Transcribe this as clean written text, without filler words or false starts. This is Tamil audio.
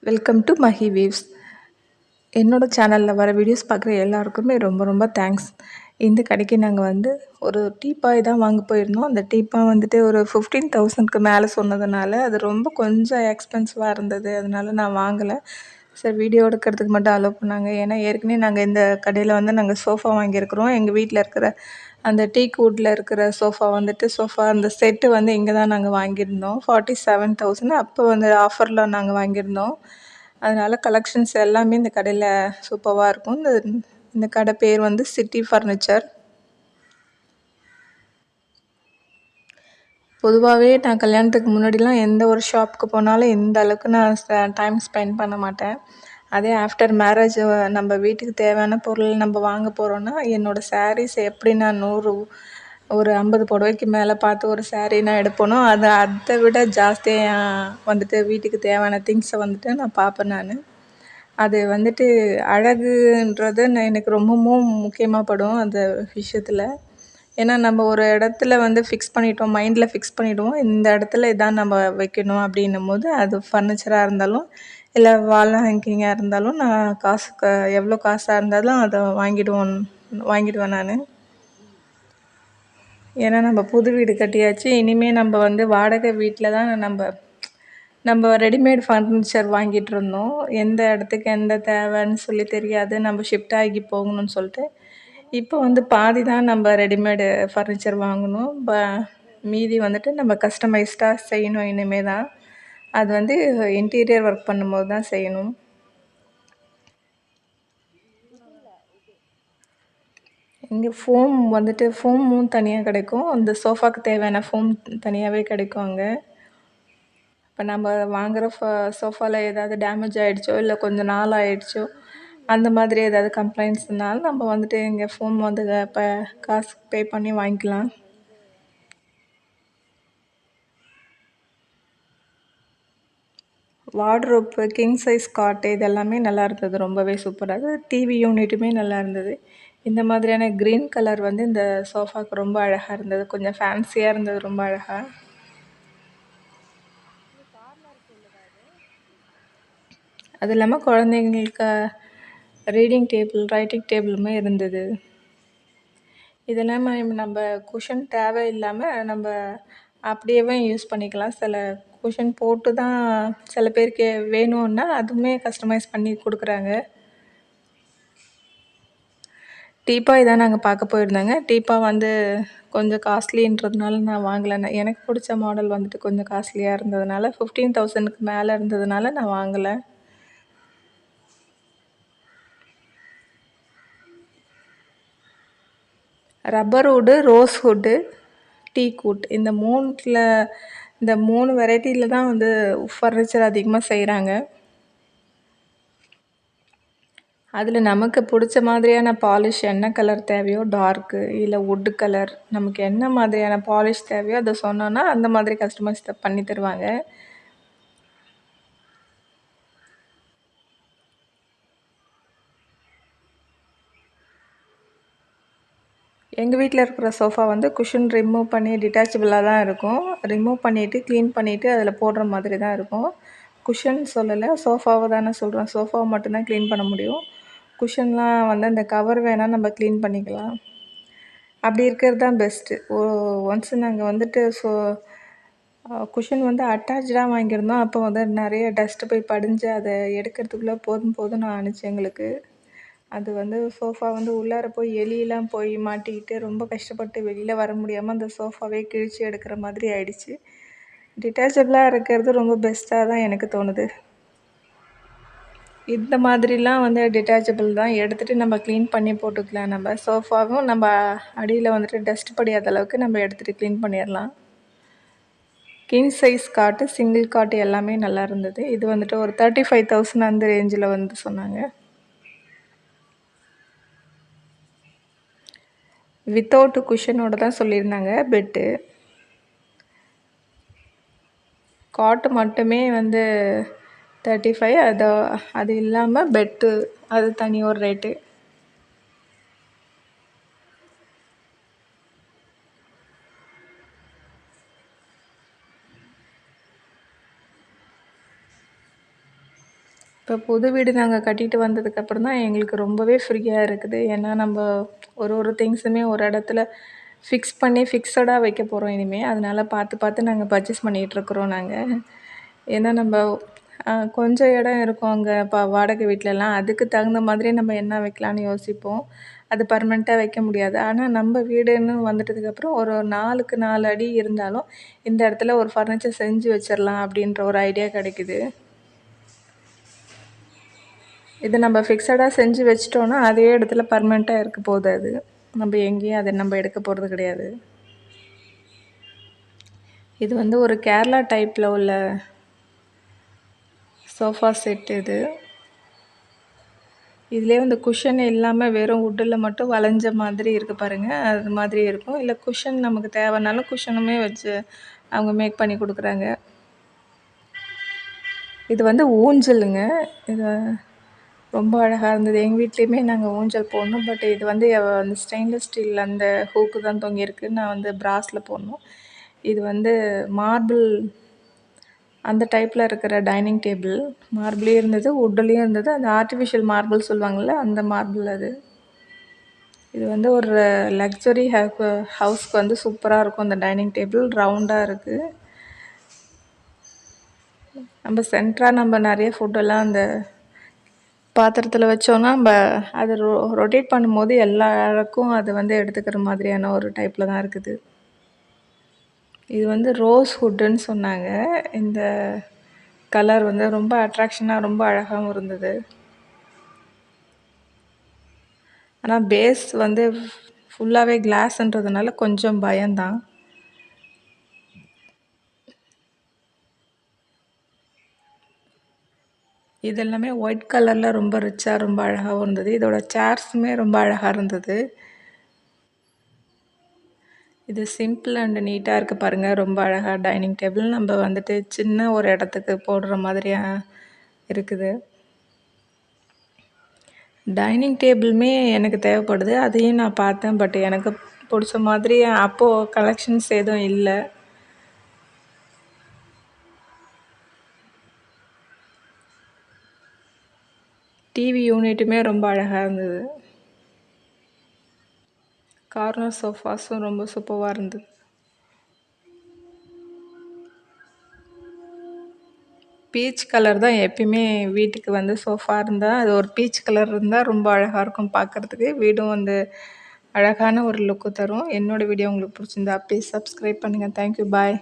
Welcome to Mahi waves. என்னோட சேனலில் வர வீடியோஸ் பார்க்குற எல்லாருக்குமே ரொம்ப ரொம்ப தேங்க்ஸ். இந்த கடைக்கு நாங்கள் ஒரு டீப்பாய் தான் வாங்க போயிருந்தோம். அந்த டீப்பாய் ஒரு 15,000க்கு மேலே சொன்னதுனால அது ரொம்ப கொஞ்சம் எக்ஸ்பென்சிவாக இருந்தது. அதனால நான் வாங்கலை. சரி, வீடியோ எடுக்கிறதுக்கு மட்டும் அலோவ் பண்ணாங்க. ஏன்னா ஏற்கனவே நாங்கள் இந்த கடையில் நாங்கள் சோஃபா வாங்கியிருக்கிறோம். எங்கள் வீட்டில் இருக்கிற அந்த டீக் வுட்டில் இருக்கிற சோஃபா சோஃபா அந்த செட்டு இங்கே தான் நாங்கள் வாங்கியிருந்தோம். 47,000 அப்போ ஆஃபரில் நாங்கள் வாங்கியிருந்தோம். அதனால் கலெக்ஷன்ஸ் எல்லாமே இந்த கடையில் சூப்பராக இருக்கும். இந்த கடை பேர் சிட்டி ஃபர்னிச்சர். பொதுவாகவே நான் கல்யாணத்துக்கு முன்னாடிலாம் எந்த ஒரு ஷாப்புக்கு போனாலும் இந்த அளவுக்கு நான் டைம் ஸ்பெண்ட் பண்ண மாட்டேன். அதே ஆஃப்டர் மேரேஜ் நம்ம வீட்டுக்கு தேவையான பொருள் நம்ம வாங்க போகிறோன்னா என்னோடய சாரீஸ் எப்படி நான் ஒரு 50 புடவைக்கு மேலே பார்த்து ஒரு சாரீ நான் எடுப்பேனோ அதை விட ஜாஸ்தியாக வீட்டுக்கு தேவையான திங்ஸை நான் பார்ப்பேன் நான். அது அழகுன்றது எனக்கு ரொம்பவும் முக்கியமாக படும் அந்த விஷயத்தில். ஏன்னா நம்ம ஒரு இடத்துல ஃபிக்ஸ் பண்ணிட்டோம், மைண்டில் ஃபிக்ஸ் பண்ணிவிடுவோம், இந்த இடத்துல இதான் நம்ம வைக்கணும் அப்படின்னும்போது அது ஃபர்னிச்சராக இருந்தாலும் இல்லை வால் ஹேங்கிங்காக இருந்தாலும் நான் எவ்வளோ காசாக இருந்தாலும் அதை வாங்கிடுவேன் நான். ஏன்னா நம்ம புது வீடு கட்டியாச்சு, இனிமேல் நம்ம வாடகை வீட்டில் தான் நம்ம ரெடிமேட் ஃபர்னிச்சர் வாங்கிட்டு இருந்தோம். எந்த இடத்துக்கு எந்த தேவைன்னு சொல்லி தெரியாது, நம்ம ஷிஃப்ட் ஆகி போகணும்னு சொல்லிட்டு. இப்போ பாதி தான் நம்ம ரெடிமேடு ஃபர்னிச்சர் வாங்கணும். மீதி நம்ம கஸ்டமைஸ்டாக செய்யணும் இனிமே தான். அது இன்டீரியர் ஒர்க் பண்ணும்போது தான் செய்யணும். இங்கே ஃபோமும் தனியாக கிடைக்கும். அந்த சோஃபாவுக்கு தேவையான ஃபோம் தனியாகவே கிடைக்கும் அங்கே. இப்போ நம்ம வாங்குகிற சோஃபாவில் ஏதாவது டேமேஜ் ஆகிடுச்சோ இல்லை கொஞ்சம் நாள் ஆகிடுச்சோ அந்த மாதிரி ஏதாவது கம்ப்ளைண்ட்ஸ்னாலும் நம்ம இங்கே ஃபோம் இப்போ காசு பே பண்ணி வாங்கிக்கலாம். வார்ட்ரோப்பு, கிங் சைஸ் காட்டு இது எல்லாமே நல்லா இருந்தது, ரொம்பவே சூப்பராக. டிவி யூனிட்டுமே நல்லா இருந்தது. இந்த மாதிரியான க்ரீன் கலர் இந்த சோஃபாவுக்கு ரொம்ப அழகாக இருந்தது, கொஞ்சம் ஃபேன்சியாக இருந்தது, ரொம்ப அழகாக. அது இல்லாமல் குழந்தைங்களுக்கு ரீடிங் டேபிள், ரைட்டிங் டேபிளுமே இருந்தது. இதெல்லாம் நம்ம குஷன் தேவை இல்லாமல் நம்ம அப்படியேவே யூஸ் பண்ணிக்கலாம். சில குஷன் போட்டு தான் சில பேருக்கு வேணும்னா அதுவுமே கஸ்டமைஸ் பண்ணி கொடுக்குறாங்க. டீப்பாய் தான் நாங்கள் பார்க்க போயிருந்தோங்க. டீப்பாய் கொஞ்சம் காஸ்ட்லின்றதுனால நான் வாங்கலை. எனக்கு பிடிச்ச மாடல் கொஞ்சம் காஸ்ட்லியாக இருந்ததுனால 15,000க்கு மேலே இருந்ததுனால நான் வாங்கலை. Rubber wood, rose wood, டீக் would இந்த 3 வெரைட்டியில் தான் ஃபர்னிச்சர் அதிகமாக செய்கிறாங்க. அதில் நமக்கு பிடிச்ச மாதிரியான பாலிஷ் என்ன கலர் தேவையோ, டார்க்கு இல்லை வுட்டு கலர், நமக்கு என்ன மாதிரியான பாலிஷ் தேவையோ அதை சொன்னோன்னா அந்த மாதிரி கஸ்டமைஸ் பண்ணி தருவாங்க. எங்கள் வீட்டில் இருக்கிற சோஃபா குஷன் ரிமூவ் பண்ணி டிட்டாச்சபிளாக தான் இருக்கும். ரிமூவ் பண்ணிவிட்டு க்ளீன் பண்ணிவிட்டு அதில் போடுற மாதிரி தான் இருக்கும். குஷன் சொல்லலை, சோஃபாவை தானே சொல்கிறோம். சோஃபாவை மட்டும்தான் க்ளீன் பண்ண முடியும். குஷன்லாம் அந்த கவர் வேணால் நம்ம க்ளீன் பண்ணிக்கலாம். அப்படி இருக்கிறது தான் பெஸ்ட்டு. ஒன்ஸ் நாங்கள் குஷன் அட்டாச்சாக வாங்கியிருந்தோம். அப்போ நிறைய டஸ்ட்டு போய் படிஞ்சு அதை எடுக்கிறதுக்குள்ளே போதும்னு ஆணுச்சு எங்களுக்கு. அது சோஃபா உள்ளார போய் எலியெல்லாம் போய் மாட்டிக்கிட்டு ரொம்ப கஷ்டப்பட்டு வெளியில் வர முடியாமல் அந்த சோஃபாவே கிழிச்சு எடுக்கிற மாதிரி ஆயிடுச்சு. டிட்டாச்சபிளாக இருக்கிறது ரொம்ப பெஸ்ட்டாக தான் எனக்கு தோணுது. இந்த மாதிரிலாம் டிட்டாச்சபிள் தான் எடுத்துகிட்டு நம்ம க்ளீன் பண்ணி போட்டுக்கலாம். நம்ம சோஃபாவும் நம்ம அடியில் டஸ்ட் படியாத அளவுக்கு நம்ம எடுத்துகிட்டு க்ளீன் பண்ணிடலாம். கிங் சைஸ் காட்டு, சிங்கிள் காட்டு எல்லாமே நல்லா இருந்தது. இது ஒரு 35,000 அந்த ரேஞ்சில் சொன்னாங்க. வித்தவுட் குஷனோட தான் சொல்லியிருந்தாங்க பெட்டு. காட்டு மட்டுமே 35. அது இல்லாமல் பெட்டு அது தனி ஒரு ரேட்டு. இப்போ புது வீடு நாங்கள் கட்டிட்டு வந்ததுக்கப்புறம் தான் எங்களுக்கு ரொம்பவே ஃப்ரீயாக இருக்குது. ஏன்னா நம்ம ஒரு ஒரு திங்ஸுமே ஒரு இடத்துல ஃபிக்ஸ் பண்ணி ஃபிக்ஸடாக வைக்க போகிறோம் இனிமே. அதனால பார்த்து பார்த்து நாங்கள் பர்ச்சேஸ் பண்ணிகிட்ருக்குறோம் நாங்கள். ஏன்னா நம்ம கொஞ்சம் இடம் இருக்கும் அங்கே வாடகை வீட்லலாம். அதுக்கு தகுந்த மாதிரி நம்ம என்ன வைக்கலான்னு யோசிப்போம். அது பர்மனெண்ட்டாக வைக்க முடியாது. ஆனால் நம்ம வீடுன்னு வந்துட்டதுக்கப்புறம் ஒரு 4க்கு 4 அடி இருந்தாலும் இந்த இடத்துல ஒரு ஃபர்னிச்சர் செஞ்சு வச்சிடலாம் அப்படின்ற ஒரு ஐடியா கிடைக்குது. இது நம்ம ஃபிக்ஸடாக செஞ்சு வச்சிட்டோன்னா அதே இடத்துல பர்மனெண்ட்டாக இருக்க போகுது அது. நம்ம எங்கேயும் அதை நம்ம எடுக்க போகிறது கிடையாது. இது வந்து ஒரு கேரளா டைப்பில் உள்ள சோஃபா செட் இது. இதுலேயே வந்து குஷன் இல்லாமல் வெறும் வுட்டில் மட்டும் வளைஞ்ச மாதிரி இருக்குது பாருங்கள். அது மாதிரி இருக்கும். இல்லை குஷன் நமக்கு தேவைனாலும் குஷனுமே வச்சு அவங்க மேக் பண்ணி கொடுக்குறாங்க. இது வந்து ஊஞ்சலுங்க. இது ரொம்ப அழகாக இருந்தது. எங்கள் வீட்லேயுமே நாங்கள் ஊஞ்சல் போடணும். பட் இது வந்து அந்த ஸ்டெயின்லெஸ் ஸ்டீல் அந்த ஹூக்கு தான் தொங்கியிருக்கு. நான் வந்து பிராஸில் போடணும். இது வந்து மார்பிள் அந்த டைப்பில் இருக்கிற டைனிங் டேபிள். மார்பிளையும் இருந்தது, வுட்லேயும் இருந்தது. அந்த ஆர்டிஃபிஷியல் மார்பிள் சொல்லுவாங்கள்ல, அந்த மார்பிள் அது. இது வந்து ஒரு லக்ஸரி ஹவுஸ்க்கு வந்து சூப்பராக இருக்கும். அந்த டைனிங் டேபிள் ரவுண்டாக இருக்குது. நம்ம சென்டராக நம்ம நிறைய ஃபுட்டெல்லாம் அந்த பாத்திரத்தில் வச்சோன்னா நம்ம அதை ரொட்டேட் பண்ணும்போது எல்லாருக்கும் அது வந்து எடுத்துக்கிற மாதிரியான ஒரு டைப்பில் தான் இருக்குது. இது வந்து ரோஸ் வுட்டுன்னு சொன்னாங்க. இந்த கலர் வந்து ரொம்ப அட்ராக்ஷனாக ரொம்ப அழகாகவும் இருந்தது. ஆனால் பேஸ் வந்து ஃபுல்லாகவே கிளாஸ்ன்றதுனால கொஞ்சம் பயம்தான். இது எல்லாமே ஒயிட் கலரில் ரொம்ப ரிச்சாக ரொம்ப அழகாகவும் இருந்தது. இதோட சேர்ஸுமே ரொம்ப அழகாக இருந்தது. இது சிம்பிள் அண்ட் நீட்டாக இருக்குது பாருங்கள். ரொம்ப அழகாக டைனிங் டேபிள் நம்ம வந்துட்டு சின்ன ஒரு இடத்துக்கு போடுற மாதிரியாக இருக்குது. டைனிங் டேபிளுமே எனக்கு தேவைப்படுது. அதையும் நான் பார்த்தேன். பட் எனக்கு பிடிச்ச மாதிரி அப்போது கலெக்ஷன்ஸ் எதுவும் இல்லை. டிவி யூனிட்டுமே ரொம்ப அழகாக இருந்தது. கார்னர் சோஃபாஸும் ரொம்ப சூப்பராக இருந்தது. பீச் கலர் தான் எப்பயுமே வீட்டுக்கு வந்து சோஃபா இருந்தால் அது ஒரு பீச் கலர் இருந்தால் ரொம்ப அழகாக இருக்கும் பார்க்குறதுக்கு. வீடும் வந்து அழகான ஒரு லுக்கு தரும். என்னோடய வீடியோ உங்களுக்கு பிடிச்சிருந்தா ப்ளீஸ் சப்ஸ்கிரைப் பண்ணுங்கள். தேங்க்யூ, பாய்.